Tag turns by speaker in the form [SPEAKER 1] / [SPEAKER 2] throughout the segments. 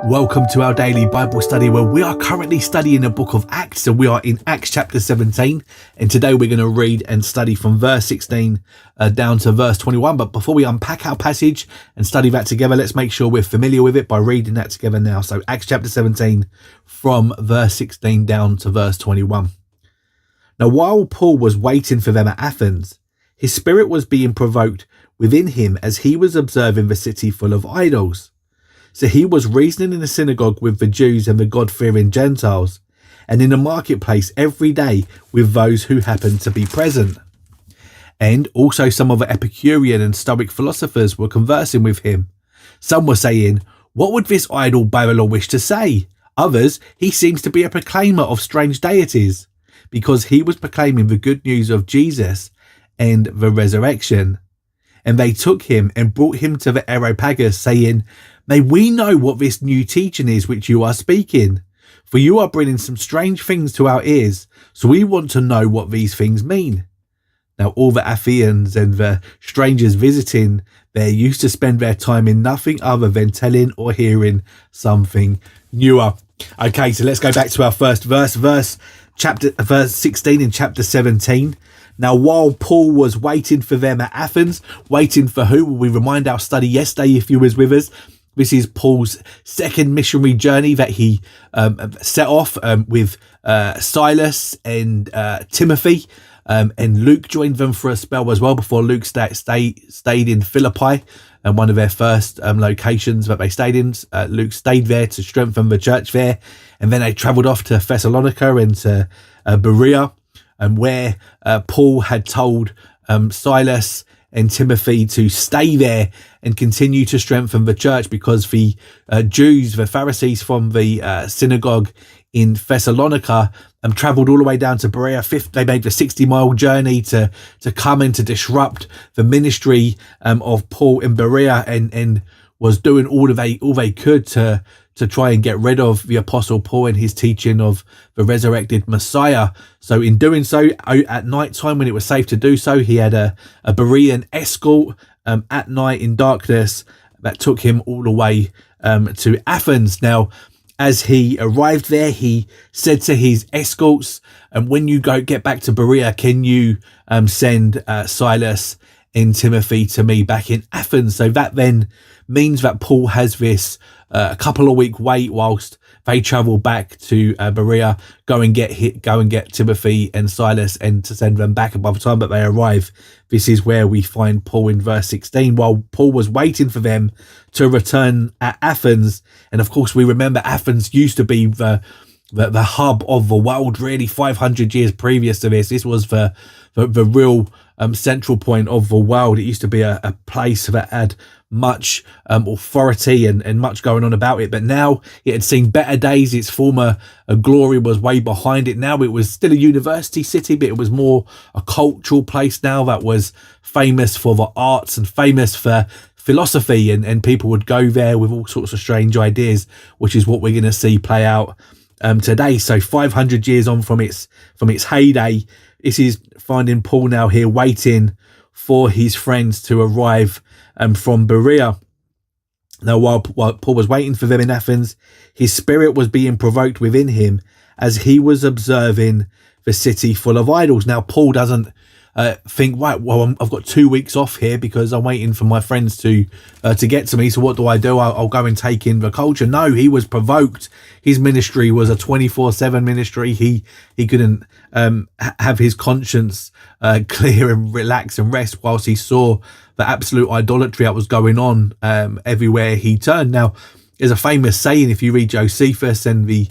[SPEAKER 1] Welcome to our daily Bible study where we are currently studying the book of Acts. So we are in Acts chapter 17 and today we're going to read and study from verse 16 down to verse 21. But before we unpack our passage and study that together, let's make sure we're familiar with it by reading that together now. So Acts chapter 17 from verse 16 down to verse 21. Now while Paul was waiting for them at Athens, his spirit was being provoked within him as he was observing the city full of idols. So he was reasoning in the synagogue with the Jews and the God-fearing Gentiles, and in the marketplace every day with those who happened to be present. And also some of the Epicurean and Stoic philosophers were conversing with him. Some were saying, "What would this idle babbler wish to say?" Others, "He seems to be a proclaimer of strange deities," because he was proclaiming the good news of Jesus and the resurrection. And they took him and brought him to the Areopagus, saying, "May we know what this new teaching is which you are speaking? For you are bringing some strange things to our ears, so we want to know what these things mean." Now all the Athenians and the strangers visiting there used to spend their time in nothing other than telling or hearing something newer. Okay, so let's go back to our first verse 16 in chapter 17. Now, while Paul was waiting for them at Athens, waiting for who? We remind our study yesterday, if you was with us. This is Paul's second missionary journey that he set off with Silas and Timothy, and Luke joined them for a spell as well before Luke stayed in Philippi, and one of their first locations that they stayed in. Luke stayed there to strengthen the church there, and then they travelled off to Thessalonica and to Berea, and where Paul had told Silas and Timothy to stay there and continue to strengthen the church, because the Jews, the Pharisees from the synagogue in Thessalonica travelled all the way down to Berea. They made the 60-mile journey to come and to disrupt the ministry of Paul in Berea, and was doing all they could to try and get rid of the Apostle Paul and his teaching of the resurrected Messiah. So in doing so, at night time when it was safe to do so, he had a Berean escort at night in darkness that took him all the way to Athens. Now, as he arrived there, he said to his escorts, when you get back to Berea, can you send Silas and Timothy to me back in Athens? So that then means that Paul has this a couple of week wait whilst they travel back to Berea, go and get Timothy and Silas and to send them back. And by the time that they arrive, this is where we find Paul in verse 16, while Paul was waiting for them to return at Athens. And of course, we remember Athens used to be the hub of the world, really. 500 years previous to this was the real central point of the world. It used to be a place that had much authority and much going on about it, but now it had seen better days. Its former glory was way behind it. Now it was still a university city, but it was more a cultural place now that was famous for the arts and famous for philosophy, and people would go there with all sorts of strange ideas, which is what we're going to see play out today. So 500 years on from its heyday, this is finding Paul now here waiting for his friends to arrive from Berea. Now while Paul was waiting for them in Athens, his spirit was being provoked within him as he was observing the city full of idols. Now Paul doesn't think, right, well, I've got 2 weeks off here because I'm waiting for my friends to get to me. So what do? I'll go and take in the culture. No, he was provoked. His ministry was a 24/7 ministry. He couldn't have his conscience clear and relax and rest whilst he saw the absolute idolatry that was going on everywhere he turned. Now, there's a famous saying, if you read Josephus and the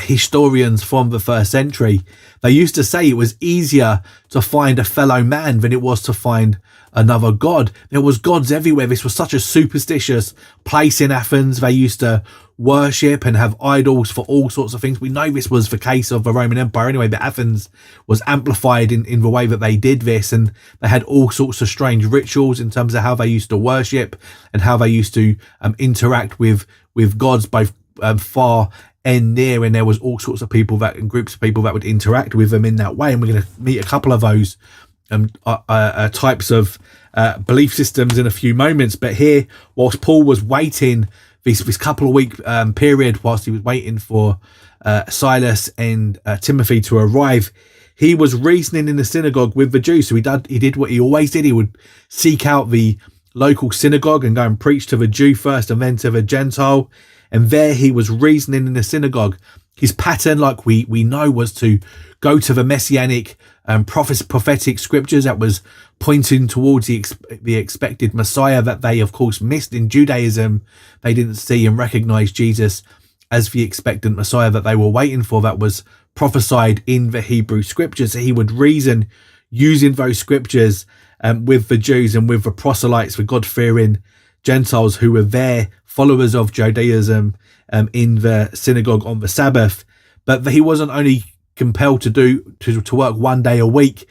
[SPEAKER 1] historians from the first century, they used to say it was easier to find a fellow man than it was to find another god. There was gods everywhere. This was such a superstitious place in Athens. They used to worship and have idols for all sorts of things. We know this was the case of the Roman Empire anyway, but Athens was amplified in the way that they did this, and they had all sorts of strange rituals in terms of how they used to worship and how they used to interact with gods both far and near, and there was all sorts of people and groups of people that would interact with them in that way, and we're going to meet a couple of those types of belief systems in a few moments. But here, whilst Paul was waiting this couple of week period whilst he was waiting for Silas and Timothy to arrive, he was reasoning in the synagogue with the Jews. So he did what he always did. He would seek out the local synagogue and go and preach to the Jew first and then to the Gentile. And there he was reasoning in the synagogue. His pattern, like we know, was to go to the messianic prophetic scriptures that was pointing towards the expected Messiah that they, of course, missed in Judaism. They didn't see and recognize Jesus as the expectant Messiah that they were waiting for, that was prophesied in the Hebrew scriptures. So he would reason using those scriptures with the Jews and with the proselytes, the God-fearing Gentiles who were there, followers of Judaism, in the synagogue on the Sabbath. But he wasn't only compelled to work one day a week.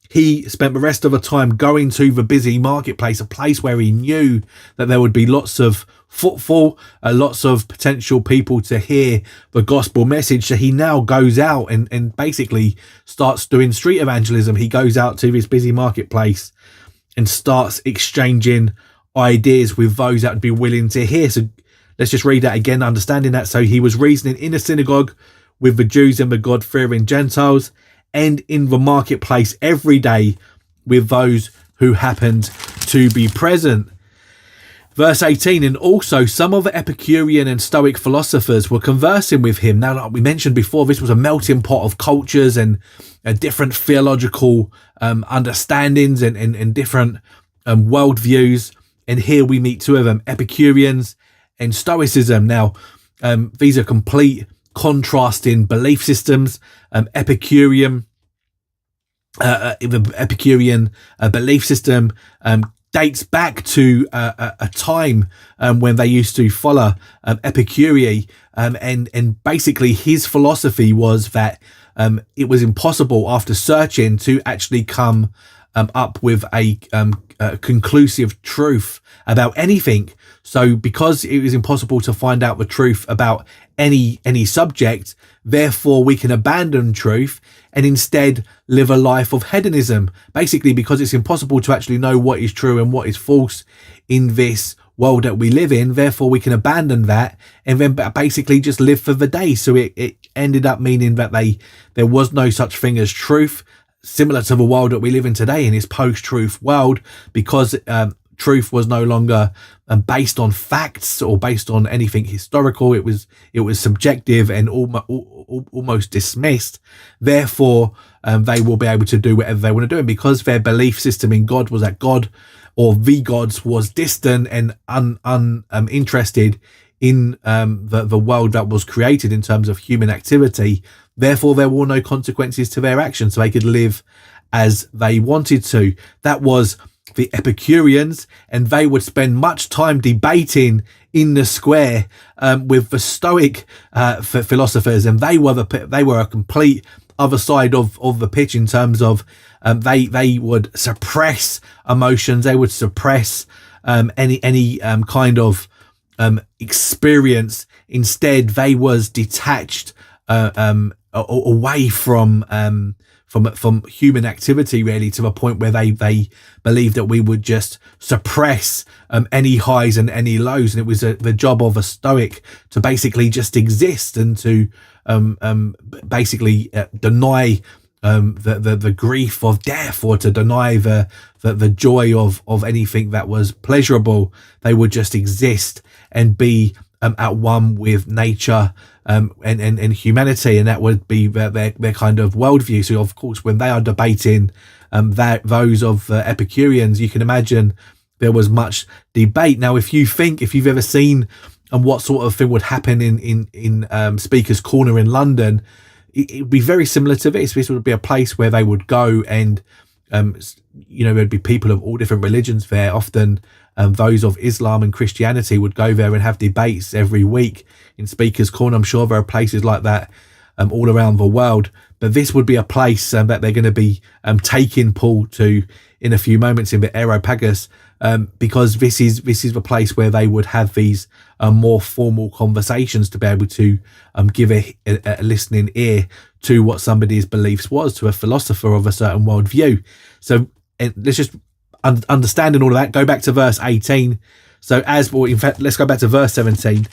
[SPEAKER 1] He spent the rest of the time going to the busy marketplace, a place where he knew that there would be lots of footfall, lots of potential people to hear the gospel message. So he now goes out and basically starts doing street evangelism. He goes out to this busy marketplace and starts exchanging ideas with those that would be willing to hear. So let's just read that again, understanding that. So he was reasoning in a synagogue with the Jews and the God-fearing Gentiles, and in the marketplace every day with those who happened to be present. Verse 18, and also some of the Epicurean and Stoic philosophers were conversing with him. Now, like we mentioned before, this was a melting pot of cultures and different theological understandings and different worldviews. And here we meet two of them, Epicureans and Stoicism. Now, these are complete contrasting belief systems. The Epicurean belief system dates back to a time when they used to follow Epicurus, and basically his philosophy was that it was impossible after searching to actually come up with a conclusive truth about anything. So because it was impossible to find out the truth about any subject, therefore we can abandon truth and instead live a life of hedonism. Basically, because it's impossible to actually know what is true and what is false in this world that we live in, therefore we can abandon that and then basically just live for the day. So it ended up meaning that there was no such thing as truth, similar to the world that we live in today, in this post-truth world, because truth was no longer based on facts or based on anything historical. It was subjective and almost dismissed. Therefore, they will be able to do whatever they want to do. And because their belief system in God was that God or the gods was distant and uninterested in the world that was created in terms of human activity, therefore there were no consequences to their actions. So they could live as they wanted to. That was the Epicureans, and they would spend much time debating in the square with the Stoic philosophers, and they were a complete other side of the pitch in terms of they would suppress emotions, they would suppress any kind of experience. Instead, they was detached away from human activity, really, to the point where they believed that we would just suppress any highs and any lows, and it was the job of a Stoic to basically just exist and to basically deny the grief of death, or to deny the joy of anything that was pleasurable. They would just exist and be at one with nature and humanity, and that would be their kind of worldview. So of course, when they are debating those of Epicureans, you can imagine there was much debate. Now, if you've ever seen what sort of thing would happen in Speaker's Corner in London, it would be very similar to this. This would be a place where they would go and there'd be people of all different religions there. Often those of Islam and Christianity would go there and have debates every week in Speaker's Corner. I'm sure there are places like that all around the world, but this would be a place that they're going to be taking Paul to in a few moments in the Areopagus, because this is the place where they would have these more formal conversations to be able to give a listening ear to what somebody's beliefs was, to a philosopher of a certain worldview. So let's just understanding all of that, go back to verse 18. So in fact, let's go back to verse 17.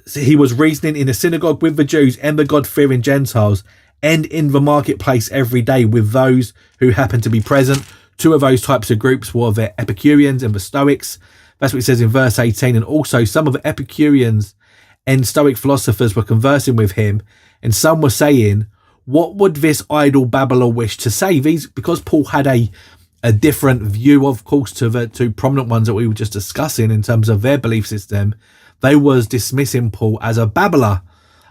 [SPEAKER 1] So he was reasoning in the synagogue with the Jews and the God-fearing Gentiles, and in the marketplace every day with those who happened to be present. Two of those types of groups were the Epicureans and the Stoics. That's what it says in verse 18. And also some of the Epicureans and Stoic philosophers were conversing with him, and some were saying, what would this idle babbler wish to say? Because Paul had a different view, of course, to the two prominent ones that we were just discussing in terms of their belief system. They was dismissing Paul as a babbler.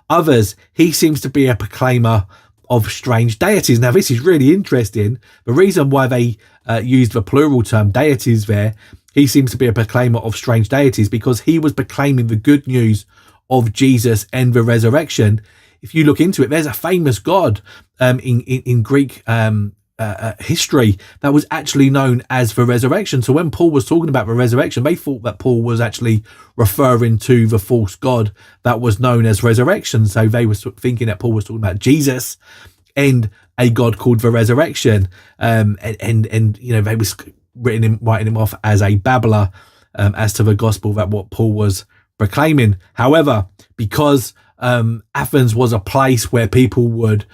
[SPEAKER 1] Others, he seems to be a proclaimer of strange deities. Now, this is really interesting. The reason why they used the plural term deities there, he seems to be a proclaimer of strange deities, because he was proclaiming the good news of Jesus and the resurrection. If you look into it, there's a famous god in Greek history that was actually known as the resurrection. So when Paul was talking about the resurrection, they thought that Paul was actually referring to the false god that was known as resurrection. So they were thinking that Paul was talking about Jesus and a god called the resurrection. And you know, they was writing him off as a babbler as to the gospel, that what Paul was proclaiming. However, because Athens was a place where people would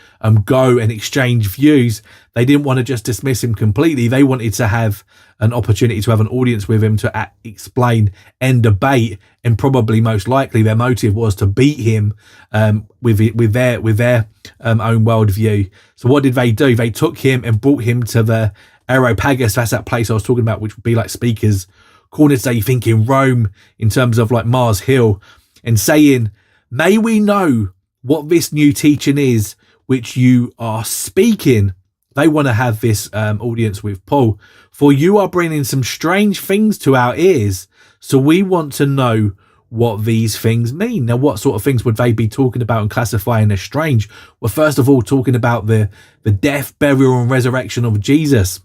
[SPEAKER 1] go and exchange views, they didn't want to just dismiss him completely. They wanted to have an opportunity to have an audience with him to explain and debate, and probably most likely their motive was to beat him with their own worldview. So what did they do? They took him and brought him to the Areopagus. That's that place I was talking about, which would be like Speaker's Corner today, you think in Rome, in terms of like Mars Hill, and saying, may we know what this new teaching is which you are speaking. They want to have this audience with Paul. For you are bringing some strange things to our ears, so we want to know what these things mean. Now, what sort of things would they be talking about and classifying as strange? Well, first of all, talking about the death, burial, and resurrection of Jesus.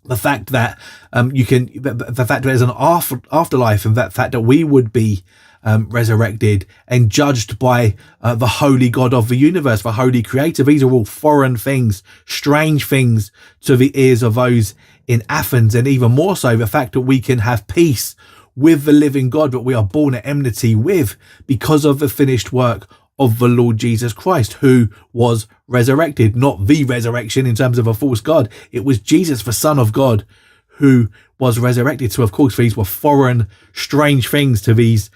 [SPEAKER 1] The fact that the fact that there's an afterlife, and that fact that we would be resurrected and judged by the holy God of the universe, the holy creator. These are all foreign things, strange things to the ears of those in Athens. And even more so, the fact that we can have peace with the living God that we are born at enmity with, because of the finished work of the Lord Jesus Christ, who was resurrected. Not the resurrection in terms of a false God. It was Jesus, the Son of God, who was resurrected. So of course these were foreign, strange things to these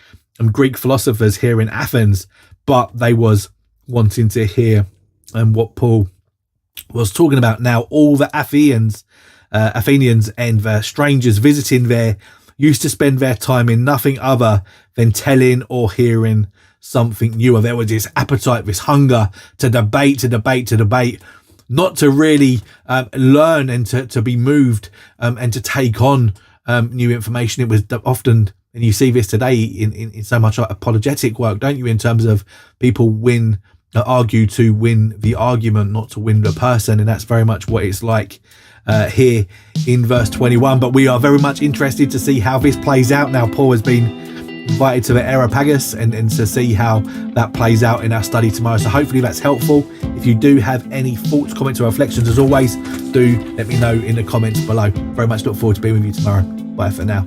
[SPEAKER 1] Greek philosophers here in Athens, but they was wanting to hear what Paul was talking about. Now, all the Athenians and the strangers visiting there used to spend their time in nothing other than telling or hearing something newer. There was this appetite, this hunger to debate, not to really learn and to be moved and to take on new information. It was often, and you see this today in so much apologetic work, don't you, in terms of people argue to win the argument, not to win the person. And that's very much what it's like here in verse 21. But we are very much interested to see how this plays out. Now, Paul has been invited to the Areopagus and to see how that plays out in our study tomorrow. So hopefully that's helpful. If you do have any thoughts, comments or reflections, as always, do let me know in the comments below. Very much look forward to being with you tomorrow. Bye for now.